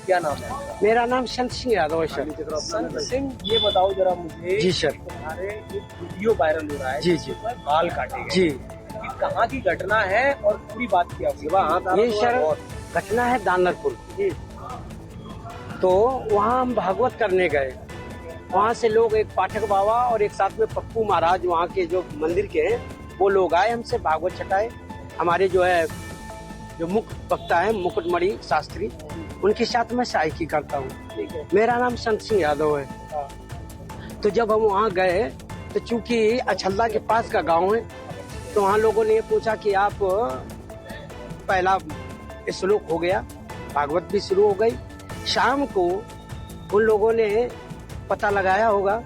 क्या नाम है आपका? मेरा नाम संत सिंह यादव है सर। संत सिंह, ये बताओ जरा मुझे। जी सर। तुम्हारे एक वीडियो वायरल हो रहा है जी, जिसमें बाल काटे गए। जी। ये कहाँ की घटना है और पूरी बात क्या हुई? ये सर घटना है दानरपुर की। तो वहाँ हम भागवत करने गए। वहाँ से लोग, एक पाठक बाबा और एक साथ में पप्पू महाराज वहाँ के जो मंदिर के हैं, वो लोग आए हमसे भागवत छटाए। हमारे जो है जो मुख्य वक्ता है मुकुटमणि शास्त्री, उनके साथ मैं सहायकी करता हूँ। ठीक है। मेरा नाम संत सिंह यादव है। तो जब हम वहाँ गए तो चूंकि अछल्दा के पास का गांव है, तो वहाँ लोगों ने ये पूछा कि आप पहला श्लोक हो गया, भागवत भी शुरू हो गई। शाम को उन लोगों ने पता लगाया होगा,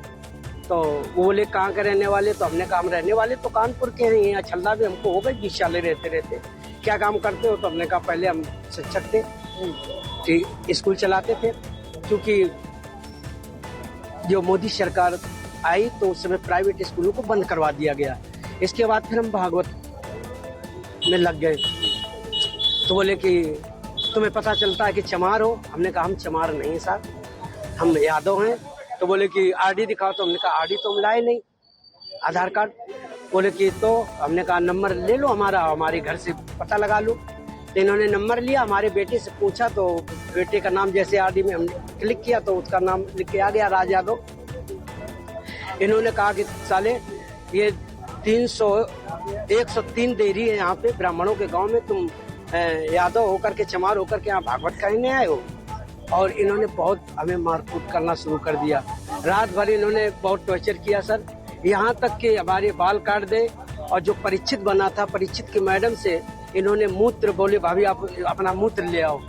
तो वो बोले कहाँ के रहने वाले? तो हमने कहा हम रहने वाले तो कानपुर के हैं, अछल्दा भी हमको हो गए 20 साल रहते रहते। क्या काम करते हो? तो हमने कहा पहले हम शिक्षक थे, स्कूल चलाते थे। क्योंकि जो मोदी सरकार आई तो उस समय प्राइवेट स्कूलों को बंद करवा दिया गया। इसके बाद फिर हम भागवत में लग गए। तो बोले कि तुम्हें पता चलता है कि चमार हो? हमने कहा हम चमार नहीं साहब, हम यादव हैं। तो बोले कि आरडी दिखाओ। तो हमने कहा आरडी तो हम लाए नहीं, आधार कार्ड। बोले कि तो हमने कहा नंबर ले लो हमारा, हमारे घर से पता लगा लो। तो इन्होंने नंबर लिया, हमारे बेटे से पूछा तो बेटे का नाम जैसे आरडी में हमने क्लिक किया तो उसका नाम लिख के आ गया, राज यादव। इन्होंने कहा कि साले ये 103 देरी है यहाँ पे ब्राह्मणों के गांव में, तुम यादव होकर के चमार होकर के यहाँ भागवत कहने आए हो। और इन्होंने बहुत हमें मारकूट करना शुरू कर दिया। रात भर इन्होंने बहुत टॉर्चर किया सर, यहाँ तक कि हमारे बाल काट दे। और जो परीक्षित बना था, परीक्षित की मैडम से इन्होंने मूत्र, बोले भाभी आप अपना मूत्र ले आओ,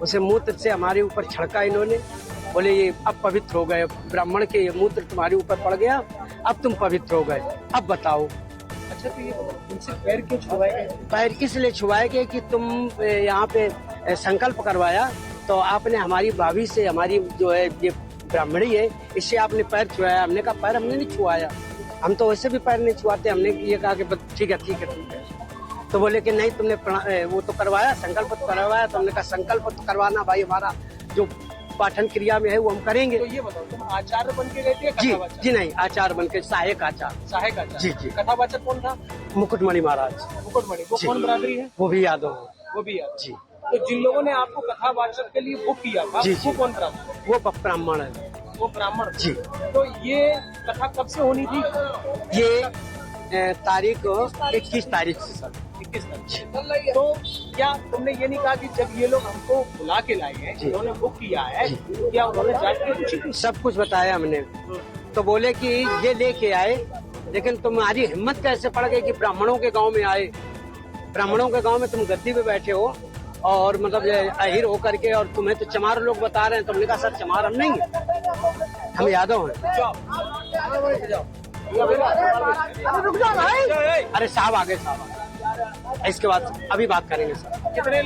उसे मूत्र से हमारे ऊपर छिड़का इन्होंने। बोले ये अब पवित्र हो गए, ब्राह्मण के ये मूत्र तुम्हारे ऊपर पड़ गया, अब तुम पवित्र हो गए, अब बताओ। अच्छा, तो ये उनसे पैर क्यों छुआए गए? पैर इसलिए छुआए गए कि तुम यहाँ पे संकल्प करवाया, तो आपने हमारी भाभी से, हमारी जो है ये ब्राह्मणी है, इससे आपने पैर छुआया। हमने कहा पैर हमने नहीं छुआया, हम तो वैसे भी पैर नहीं छुआते। हमने ये कहा कि ठीक है ठीक है ठीक है। तो बोले कि नहीं तुमने वो तो करवाया, संकल्प तो करवाया। तो हमने कहा संकल्प तो करवाना भाई, हमारा जो पाठन क्रिया में है वो हम करेंगे। तो ये बताओ, तुम आचार्य बन के गए थे? जी जी नहीं, आचार्य बन के, सहायक आचार्य। सहायक आचार्य? जी जी। कथावाचक कौन था? मुकुटमणि महाराज। मुकुटमणि, वो कौन बरादरी है? वो भी यादव है। वो भी यादव। जी। तो जिन लोगों ने आपको कथावाचक के लिए बुक किया था, जी, वो कौन ब्राह्मण? वो ब्राह्मण है। वो ब्राह्मण जी। तो ये कथा कब से होनी थी? ये तारीख 21 तारीख से सर। 21 तारीख। तो क्या तुमने ये नहीं कहा कि जब ये लोग हमको बुला के लाए हैं, उन्होंने बुक किया है, क्या उन्होंने जांच की पूछी थी? सब कुछ बताया हमने। तो बोले कि ये लेके आए, लेकिन तुम्हारी हिम्मत कैसे पड़ गई कि ब्राह्मणों के गांव में आए? ब्राह्मणों के गांव में तुम गद्दी पे बैठे हो और मतलब अहिर होकर के, और तुम्हें तो चमार लोग बता रहे हैं। तुमने कहा सर चमार हम नहीं है, हम यादव हैं। रुक जाओ भाई। अरे साहब आगे, साहब आगे। इसके बाद अभी बात करेंगे सर। कितने